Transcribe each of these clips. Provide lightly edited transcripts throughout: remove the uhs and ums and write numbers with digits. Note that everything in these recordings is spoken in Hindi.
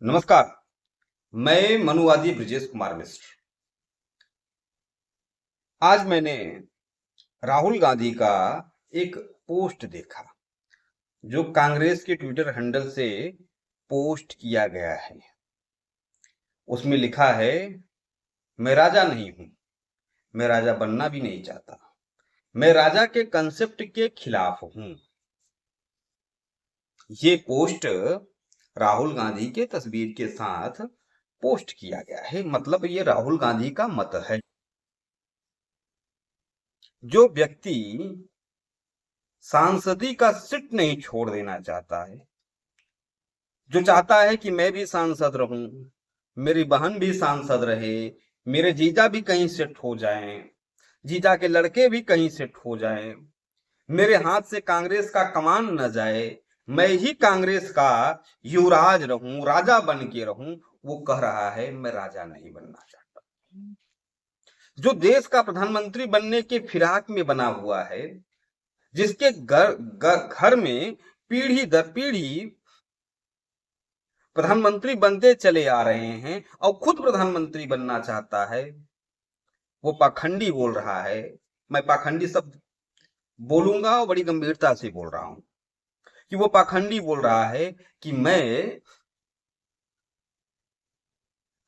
नमस्कार। मैं मनुवादी ब्रिजेश कुमार मिश्र। आज मैंने राहुल गांधी का एक पोस्ट देखा जो कांग्रेस के ट्विटर हैंडल से पोस्ट किया गया है। उसमें लिखा है, मैं राजा नहीं हूं, मैं राजा बनना भी नहीं चाहता, मैं राजा के कंसेप्ट के खिलाफ हूं। ये पोस्ट राहुल गांधी के तस्वीर के साथ पोस्ट किया गया है। मतलब ये राहुल गांधी का मत है। जो व्यक्ति सांसदी का सीट नहीं छोड़ देना चाहता है, जो चाहता है कि मैं भी सांसद रहूं, मेरी बहन भी सांसद रहे, मेरे जीजा भी कहीं सेट हो जाएं, जीजा के लड़के भी कहीं सेट हो जाएं, मेरे हाथ से कांग्रेस का कमान न जाए, मैं ही कांग्रेस का युवराज रहूं, राजा बन के रहूं, वो कह रहा है मैं राजा नहीं बनना चाहता। जो देश का प्रधानमंत्री बनने के फिराक में बना हुआ है, जिसके घर में पीढ़ी दर पीढ़ी प्रधानमंत्री बनते चले आ रहे हैं और खुद प्रधानमंत्री बनना चाहता है, वो पाखंडी बोल रहा है। मैं पाखंडी शब्द बोलूंगा और बड़ी गंभीरता से बोल रहा हूं कि वो पाखंडी बोल रहा है कि मैं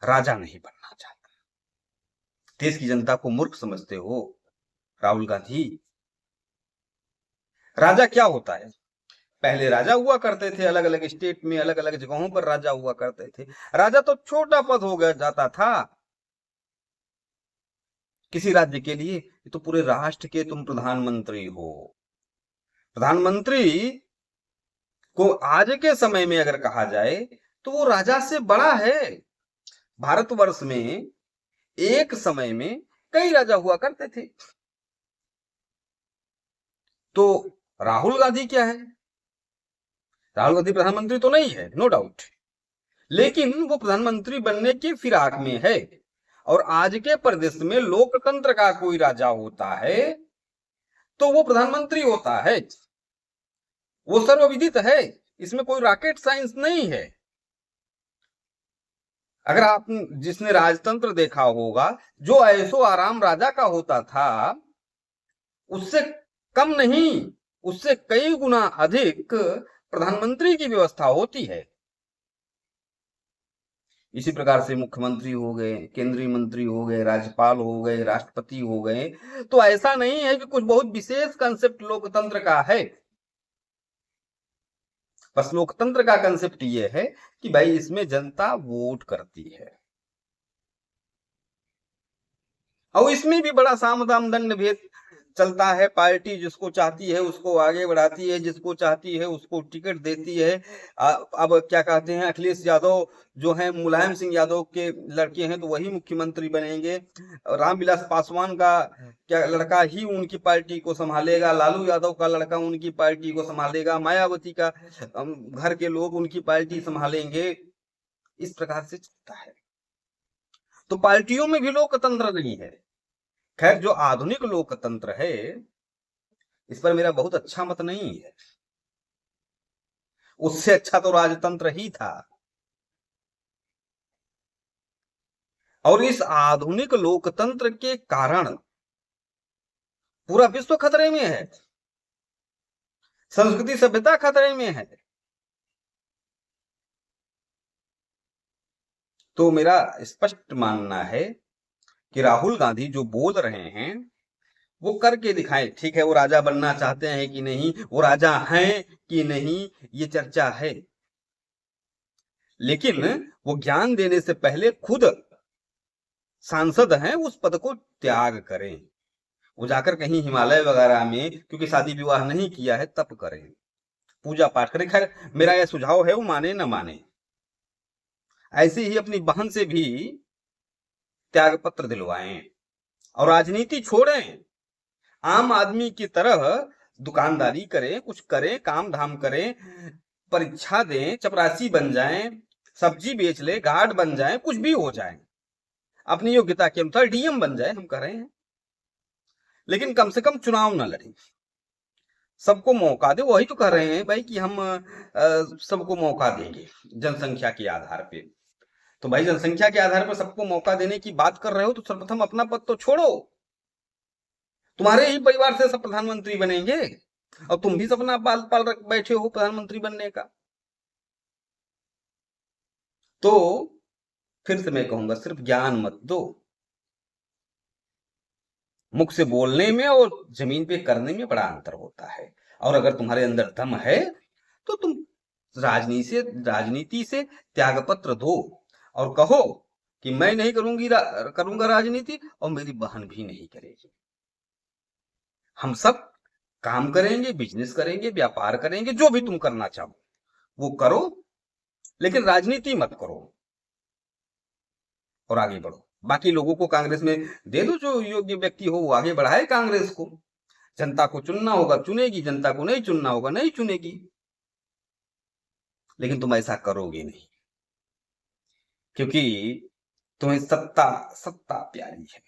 राजा नहीं बनना चाहता। देश की जनता को मूर्ख समझते हो राहुल गांधी। राजा क्या होता है? पहले राजा हुआ करते थे, अलग अलग स्टेट में अलग अलग जगहों पर राजा हुआ करते थे। राजा तो छोटा पद हो गया जाता था किसी राज्य के लिए। तो पूरे राष्ट्र के तुम प्रधानमंत्री हो। प्रधानमंत्री को आज के समय में अगर कहा जाए तो वो राजा से बड़ा है। भारतवर्ष में एक समय में कई राजा हुआ करते थे। तो राहुल गांधी क्या है? राहुल गांधी प्रधानमंत्री तो नहीं है, नो डाउट, लेकिन वो प्रधानमंत्री बनने की फिराक में है। और आज के परिदृश्य में लोकतंत्र का कोई राजा होता है तो वो प्रधानमंत्री होता है। वो सर्वविदित है, इसमें कोई रॉकेट साइंस नहीं है। अगर आप जिसने राजतंत्र देखा होगा, जो ऐशो आराम राजा का होता था, उससे कम नहीं, उससे कई गुना अधिक प्रधानमंत्री की व्यवस्था होती है। इसी प्रकार से मुख्यमंत्री हो गए, केंद्रीय मंत्री हो गए, राज्यपाल हो गए, राष्ट्रपति हो गए। तो ऐसा नहीं है कि कुछ बहुत विशेष कंसेप्ट लोकतंत्र का है। बस लोकतंत्र का कंसेप्ट ये है कि भाई इसमें जनता वोट करती है और इसमें भी बड़ा साम दाम दंड भेद चलता है। पार्टी जिसको चाहती है उसको आगे बढ़ाती है, जिसको चाहती है उसको टिकट देती है। अब क्या कहते हैं, अखिलेश यादव जो है मुलायम सिंह यादव के लड़के हैं तो वही मुख्यमंत्री बनेंगे। रामविलास पासवान का क्या लड़का ही उनकी पार्टी को संभालेगा, लालू यादव का लड़का उनकी पार्टी को संभालेगा, मायावती का घर के लोग उनकी पार्टी संभालेंगे। इस प्रकार से चलता है। तो पार्टियों में भी लोकतंत्र नहीं है। खैर, जो आधुनिक लोकतंत्र है इस पर मेरा बहुत अच्छा मत नहीं है। उससे अच्छा तो राजतंत्र ही था। और इस आधुनिक लोकतंत्र के कारण पूरा विश्व खतरे में है, संस्कृति सभ्यता खतरे में है। तो मेरा स्पष्ट मानना है कि राहुल गांधी जो बोल रहे हैं वो करके दिखाएं। ठीक है, वो राजा बनना चाहते हैं कि नहीं, वो राजा हैं कि नहीं, ये चर्चा है, लेकिन वो ज्ञान देने से पहले खुद सांसद हैं, उस पद को त्याग करें। वो जाकर कहीं हिमालय वगैरह में, क्योंकि शादी विवाह नहीं किया है, तप करें, पूजा पाठ करें। खैर, मेरा यह सुझाव है, वो माने न माने। ऐसे ही अपनी बहन से भी त्याग पत्र दिलवाएं और राजनीति छोड़ें। आम आदमी की तरह दुकानदारी करें, कुछ करें, काम धाम करें, परीक्षा दें, चपरासी बन जाएं, सब्जी बेच ले, गार्ड बन जाएं, कुछ भी हो जाएं, अपनी योग्यता के अनुसार डीएम बन जाए, हम कह रहे हैं, लेकिन कम से कम चुनाव न लड़ें। सबको मौका दे, वही तो कह रहे हैं भाई कि हम सबको मौका देंगे जनसंख्या के आधार पे। तो भाई जनसंख्या के आधार पर सबको मौका देने की बात कर रहे हो तो सर्वप्रथम अपना पद तो छोड़ो। तुम्हारे ही परिवार से सब प्रधानमंत्री बनेंगे और तुम भी सपना पाल पाल रख बैठे हो प्रधानमंत्री बनने का। तो फिर से मैं कहूंगा, सिर्फ ज्ञान मत दो, मुख से बोलने में और जमीन पे करने में बड़ा अंतर होता है। और अगर तुम्हारे अंदर दम है तो तुम राजनीति से त्याग पत्र दो और कहो कि मैं नहीं करूंगा राजनीति और मेरी बहन भी नहीं करेगी। हम सब काम करेंगे, बिजनेस करेंगे, व्यापार करेंगे, जो भी तुम करना चाहो वो करो, लेकिन राजनीति मत करो और आगे बढ़ो। बाकी लोगों को कांग्रेस में दे दो, जो योग्य व्यक्ति हो वो आगे बढ़ाए कांग्रेस को। जनता को चुनना होगा चुनेगी, जनता को नहीं चुनना होगा नहीं चुनेगी। लेकिन तुम ऐसा करोगे नहीं, क्योंकि तुम्हें सत्ता सत्ता प्यारी है।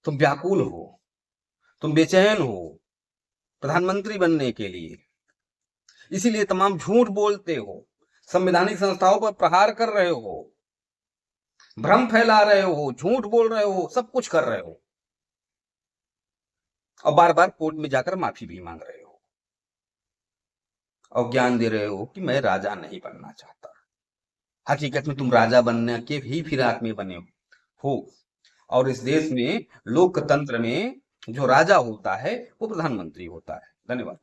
तुम व्याकुल हो, तुम बेचैन हो प्रधानमंत्री बनने के लिए, इसीलिए तमाम झूठ बोलते हो, संवैधानिक संस्थाओं पर प्रहार कर रहे हो, भ्रम फैला रहे हो, झूठ बोल रहे हो, सब कुछ कर रहे हो और बार बार कोर्ट में जाकर माफी भी मांग रहे हो और ज्ञान दे रहे हो कि मैं राजा नहीं बनना चाहता। हकीकत में तुम राजा बनने के ही फिराक में बने हो। और इस देश में लोकतंत्र में जो राजा होता है वो प्रधानमंत्री होता है। धन्यवाद।